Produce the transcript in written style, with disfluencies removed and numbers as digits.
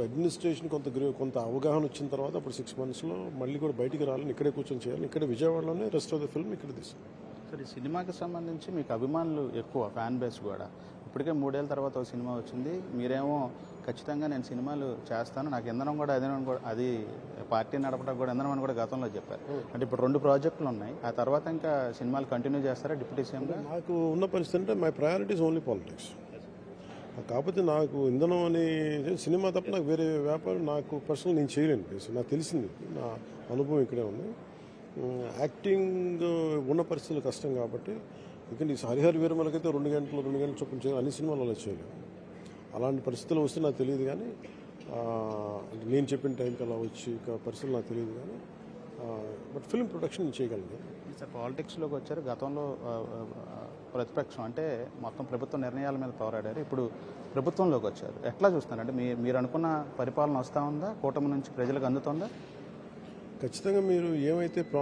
Administration కొంత అవగాహన వచ్చిన తర్వాత అప్పుడు 6 monthsలో మళ్ళీ కూడా బయటికి రావాలని ఇక్కడే కూర్చొని చేయాలి. ఇక్కడ విజయవాడలోనే రెస్ట్ ఆఫ్ ద ఫిల్మ్ ఇక్కడ తీసాం. సరే, ఈ సినిమాకి సంబంధించి మీకు అభిమానులు ఎక్కువ, ఫ్యాన్ బేస్ కూడా. ఇప్పటికే 3 ఏళ్ళ తర్వాత ఒక సినిమా వచ్చింది. మీరేమో ఖచ్చితంగా నేను సినిమాలు చేస్తాను, నాకు ఇంధనం కూడా అది పార్టీ నడపడానికి కూడా ఇంధనం అని కూడా గతంలో చెప్పారు. అంటే ఇప్పుడు 2 ప్రాజెక్టులు ఉన్నాయి. ఆ తర్వాత ఇంకా సినిమాలు కంటిన్యూ చేస్తారా డిప్యూటీ సీఎంగా? నాకు ఉన్న పరిస్థితి అంటే మై ప్రయారిటీస్ ఓన్లీ పాలిటిక్స్. కాకపోతే నాకు ఇంధనం అనే సినిమా తప్ప నాకు వేరే వ్యాపారం నాకు పర్సనల్ నేను చేయలేను. నాకు తెలిసింది, నా అనుభవం ఇక్కడే ఉంది. యాక్టింగ్ ఉన్న పరిస్థితులు కష్టం కాబట్టి ఇక్కడ ఈ హరిహర వీరమలకైతే 2 గంటలు చొప్పున చేయాలి, అన్ని సినిమాలు అలా చేయలేము. అలాంటి పరిస్థితులు వస్తే నాకు తెలియదు, కానీ నేను చెప్పిన టైంకి అలా వచ్చి పరిస్థితులు నాకు తెలియదు, కానీ బట్ ఫిల్మ్ ప్రొడక్షన్ చేయగలను. సార్, పాలిటిక్స్లోకి వచ్చారు. గతంలో ప్రతిపక్షం అంటే మొత్తం ప్రభుత్వ నిర్ణయాల మీద పోరాడారు. ఇప్పుడు ప్రభుత్వంలోకి వచ్చారు. ఎట్లా చూస్తున్నారంటే మీరు అనుకున్న పరిపాలన వస్తూ ఉందా? కూటమి నుంచి ప్రజలకు అందుతుందా? ఖచ్చితంగా మీరు ఏమైతే